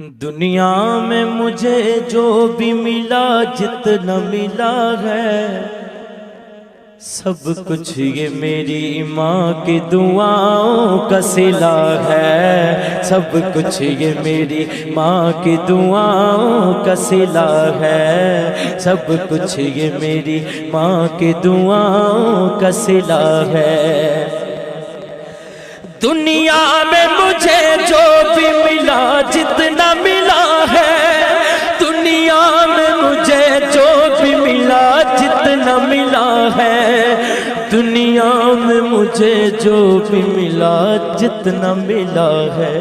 دنیا میں مجھے جو بھی ملا جتنا ملا ہے سب کچھ یہ میری ماں کی دعاؤں کا صلہ ہے، سب کچھ یہ میری ماں کی دعاؤں کا صلہ ہے، سب کچھ یہ میری ماں کی دعاؤں کا صلہ ہے۔ دنیا میں مجھے جو بھی ملا جتنا ملا ہے، دنیا میں مجھے جو بھی ملا جتنا ملا ہے، دنیا میں مجھے جو بھی ملا جتنا ملا ہے،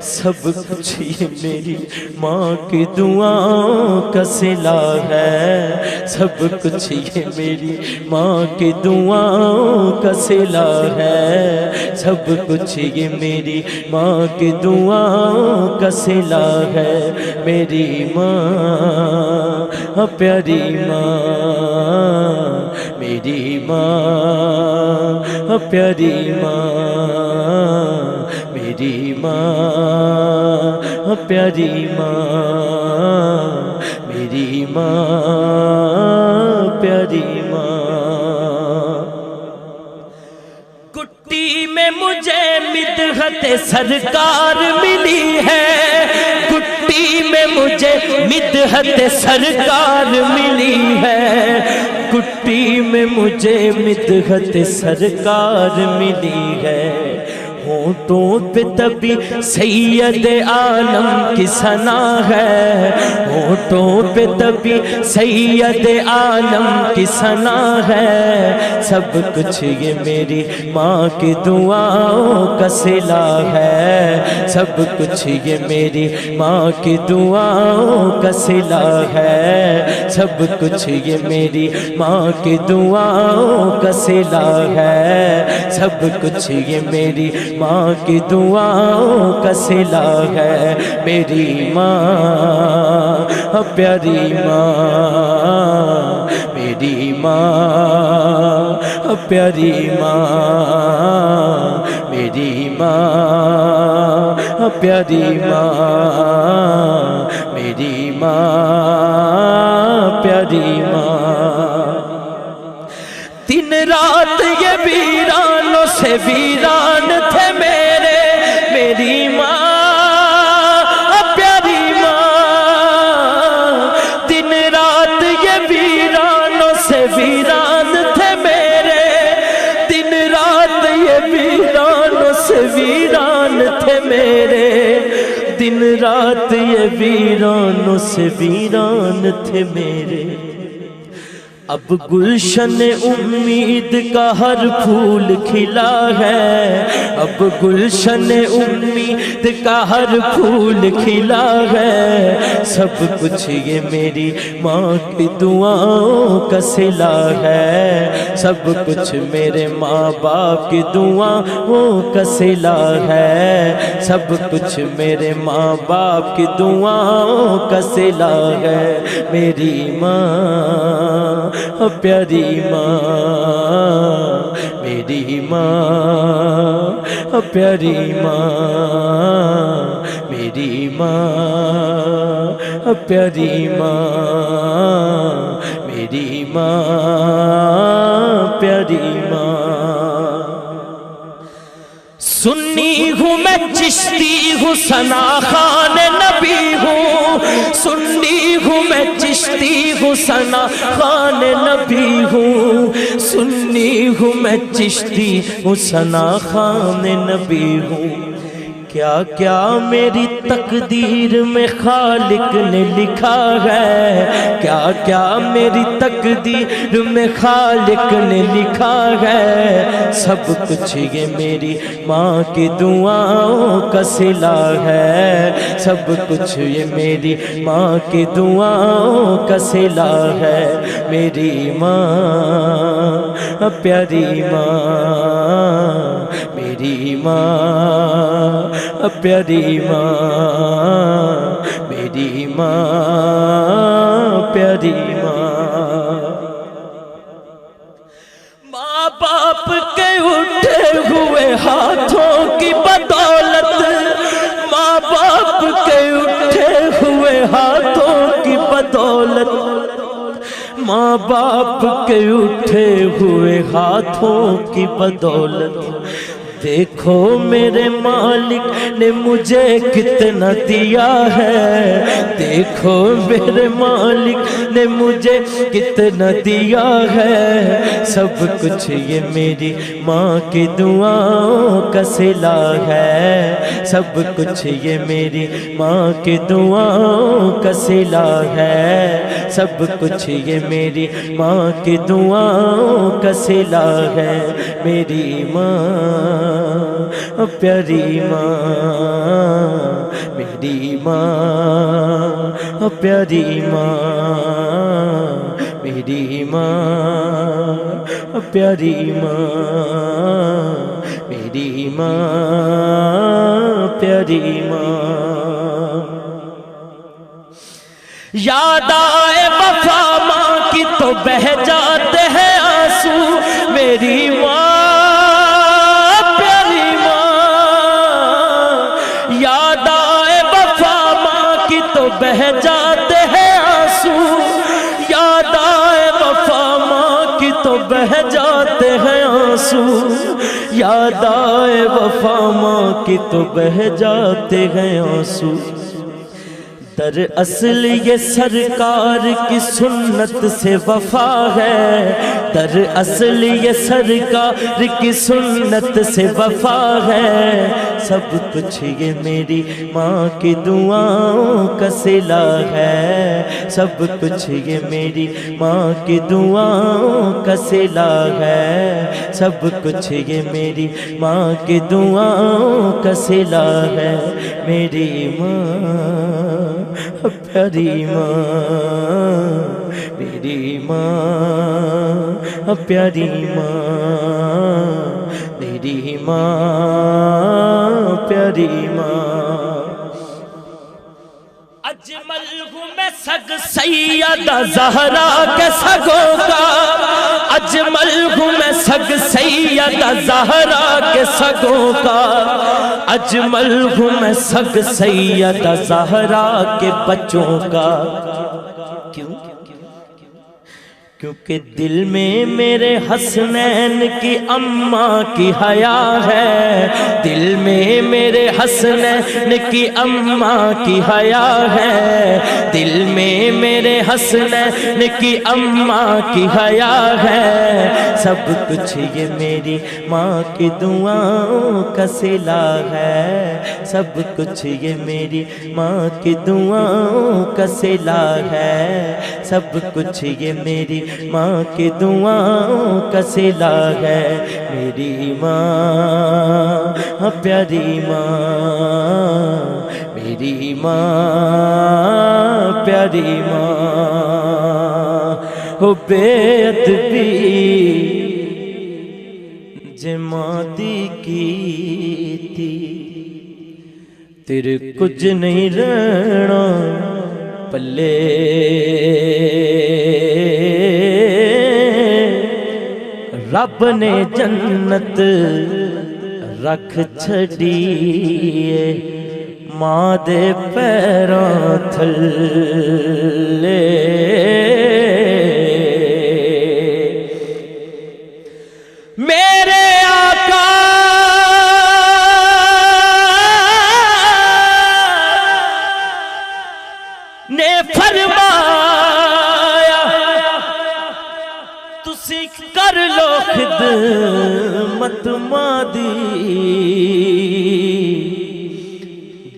سب کچھ یہ میری ماں کی دعاؤں کا صلہ ہے، سب کچھ یہ میری ماں کی دعاؤں کا صلہ ہے، سب کچھ یہ میری ماں کی دعاؤں کا صلہ ہے۔ میری ماں پیاری ماں، میری ماں پیاری ماں، میری ماں پیاری ماں، میری ماں پیاری ماں۔ کٹی میں مجھے مدحت سرکار ملی ہے، کٹی میں مجھے مدحت سرکار ملی ہے، کٹی میں مجھے مدحت سرکار ملی ہے۔ ہونٹوں پہ تبھی سید عالم کی ثنا ہے، ہونٹوں پہ تبھی سید عالم کی ثنا ہے، سب کچھ یہ میری ماں کی دعاؤں کا صلہ ہے، سب کچھ یہ میری ماں کی دعاؤں کا صلہ ہے، سب کچھ یہ میری ماں کی دعاؤں کا صلہ ہے، سب کچھ یہ میری ماں کی دعاؤں کا صلہ ہے۔ میری ماں پیاری ماں، میری ماں پیاری ماں، میری ماں پیاری ماں، میری ماں پیاری ماں۔ دن رات یہ ویرانوں سے ویران تھے میرے، میری ماں پیاری ماں، دن رات یہ ویرانوں سے ویران تھے میرے، دن رات یہ ویرانوں سے ویران تھے میرے، دن رات یہ ویرانوں سے ویران تھے میرے۔ اب گلشن امید کا ہر پھول کھلا ہے، اب گلشن امید کا ہر پھول کھلا ہے، سب کچھ یہ میری ماں کی دعاؤں کا صلہ ہے، سب کچھ میرے ماں باپ کی دعاؤں کا صلہ ہے، سب کچھ میرے ماں باپ کی دعاؤں کا صلہ ہے۔ میری ماں پیاری ماں، میری ماں پیاری ماں، میری ماں پیاری ماں، میری ماں پیاری ماں۔ سنی ہوں میں چشتی ہوں ثنا خوان نبی ہوں، سنی ہوں میں چشتی ہوں ثنا خوان نبی ہوں، سنی ہوں میں چشتی ہوں ثنا خوان نبی ہوں۔ کیا کیا میری تقدیر میں خالق نے لکھا ہے، کیا کیا میری تقدیر میں خالق نے لکھا ہے، سب کچھ یہ میری ماں کی دعاؤں کا صلہ ہے، سب کچھ یہ میری ماں کی دعاؤں کا صلہ ہے۔ میری ماں پیاری ماں، میری ماں پیاری ماں، میری ماں پیاری ماں۔ ماں باپ کے اٹھے ہوئے ہاتھوں کی بدولت، ماں باپ کے ماں باپ کے اٹھے ہوئے ہاتھوں کی بدولت دیکھو میرے مالک نے مجھے کتنا دیا ہے، دیکھو میرے مالک نے مجھے کتنا دیا ہے، سب کچھ یہ میری ماں کی دعاؤں کا صلہ ہے، سب کچھ یہ میری ماں کی دعاؤں کا صلہ ہے، سب کچھ یہ میری ماں کی دعاؤں کا صلہ ہے، میری ماں پیاری ماں، میری ماں پیاری ماں، میری ماں پیاری ماں، میری ماں پیاری ماں۔ یاد آئے وفا ماں کی تو بہہ جاتے ہیں آنسو، میری ماں بہہ جاتے ہیں آنسو، یاد آئے وفا ماں کی تو بہہ جاتے ہیں آنسو، یاد آئے وفا ماں کی تو بہہ جاتے ہیں آنسو۔ دراصل یہ سرکار کی سنت سے وفا ہے، دراصل یہ سرکار کی سنت سے وفا ہے، سب کچھ یہ میری ماں کی دعاؤں کا صلہ ہے، سب کچھ یہ میری ماں کی دعاؤں کا صلہ ہے، سب کچھ یہ میری ماں کی دعاؤں کا صلہ ہے، میری ماں پیاری ماں، میری ماں پیاری ماں، میری ماں پیاری ماں۔ اجمل ہوں میں سگ سیدہ زہرا کے سگوں کا، اجمل ہوں میں سگ سیدہ زہرا کے سگوں کا، اجمل ہوں میں سگ سیدہ زہرا کے بچوں کا۔ کیوں؟ کیونکہ دل میں میرے حسنین کی اماں کی حیا ہے، دل میں میرے حسنین کی اماں کی حیا ہے، دل میں میرے حسنین کی اماں کی حیا ہے، سب کچھ یہ میری ماں کی دعاؤں کا صلہ ہے، سب کچھ یہ میری ماں کی دعاؤں کا صلہ ہے، سب کچھ یہ میری ماں کی دعاؤں کا صلہ ہے، میری ماں پیاری ماں، میری ماں پیاری ماں۔ ہو بے ادبی جے ماں دی کیتی، تیرے کچھ نہیں رہنا پلے، رب نے جنت رکھ چھڑی ماں دے پیراں تھلے، میرے آقا نے فرمایا تسی کر لو خدمت ماں دی،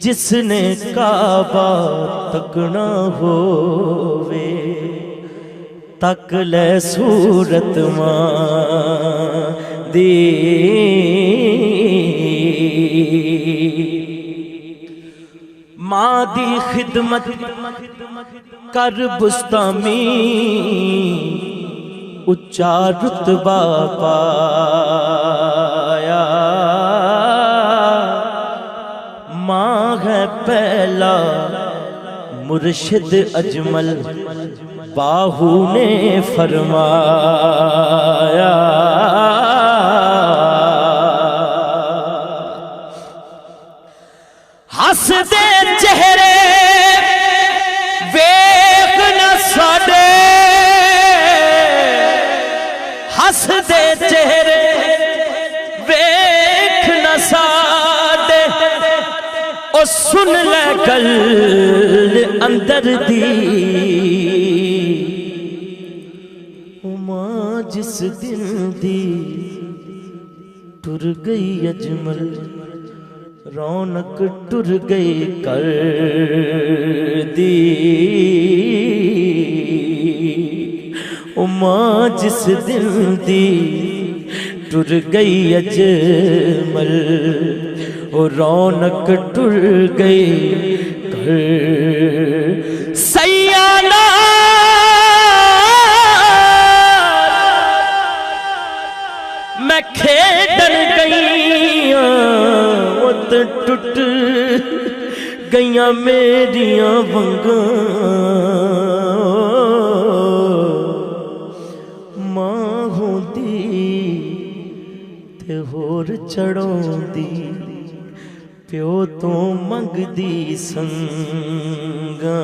جس نے کعبہ تکنا ہووے تک لے صورت ماں دی، ماں دی خدمت کر بستامی اچا رتبہ پایا، ماں ہے پہلا مرشد اجمل باہو نے فرمایا، ہس دے چہرے ویکھ نہ ساڈے ہس دے چہرے ویکھ نہ ساڈے او سن لے گل اندر دی ماں جس دن دی ٹر گئی اجمل رونق ٹر گئی کر دی ماں جس دن دی ٹر گئی اجمل رونق ٹر گئی کر سیانہ میں کھیڈن گئیاں ٹٹ گئیاں میریاں ونگاں ماں ہوندی تے ہور چڑھوندی پیو تو منگدی سنگاں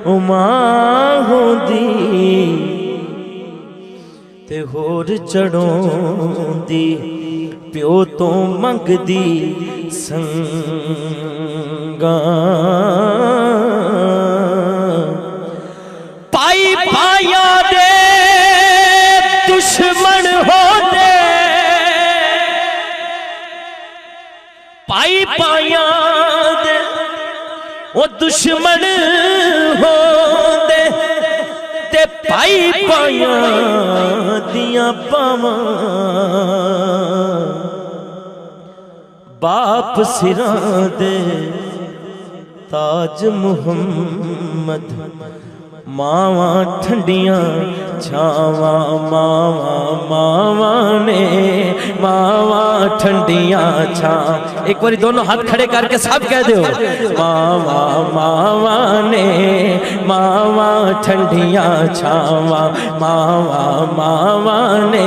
او ماں ہوندی تے ہور چڑھوندی پیو تو منگدی سنگاں پائی پایا دے دشمن ہو دے پائی پایا دے وہ دشمن ہو دے تے پائی پایا دیاں پاواں باپ سراں دے تاج محمد ماواں ٹھنڈیاں چھاواں ماواں نے ماواں ٹھنڈیاں چھاں ایک باری دونوں ہاتھ کھڑے کر کے سب کہہ دیو ماواں نے ماواں ٹھنڈیاں چھاواں ماواں نے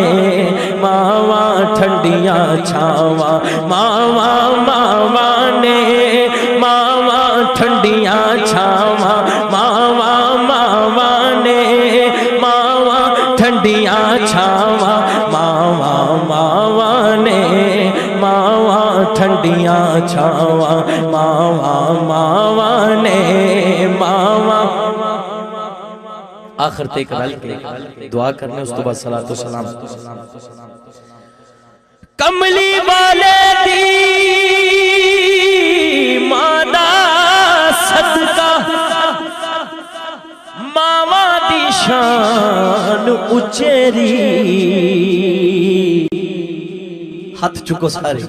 ماواں ٹھنڈیاں چھاواں ماواں نے ماواں ٹھنڈیاں چھاواں ماواں نے ماواں ٹھنڈیاں چھاواں ماواں نے ماواں ٹھنڈیاں چھاواں ماواں نے ماواں آخر تک رل کے دعا کرنے اس تو بعد صلاۃ و سلام کملی والے دی مادا صدقہ ماواں دی شان اچیری ہاتھ چکو سارے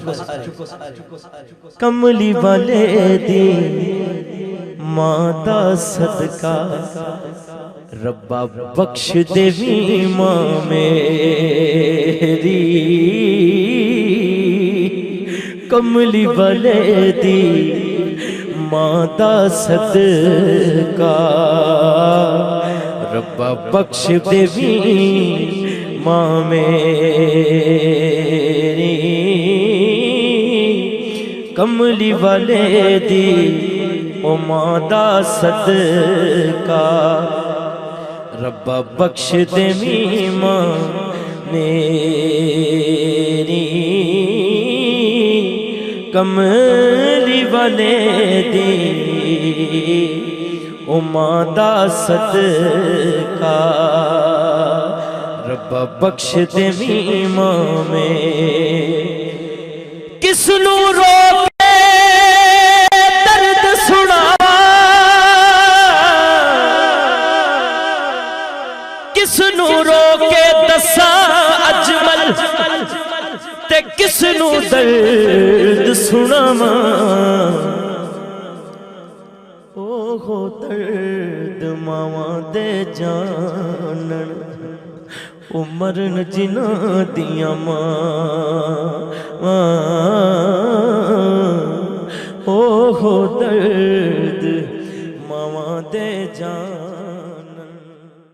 کملی والے دی مادا صدقہ ربا بخش دیوی ماں میری کملی والے دی ماں دا صدقہ ربا بخش دیوی ماں میری کملی والے دی او ماں دا صدقہ ربا بخش دیوی ماں میری کملی والے دی او ماں دا صدقہ ربا بخش دیوی ماں میں کس نو روکے درد سنا کس نو روکے دسا اجمل تے کس نو درد سناواں اوہ درد ماواں دے جانن او مرن جنہاں دیاں ماں اوہ درد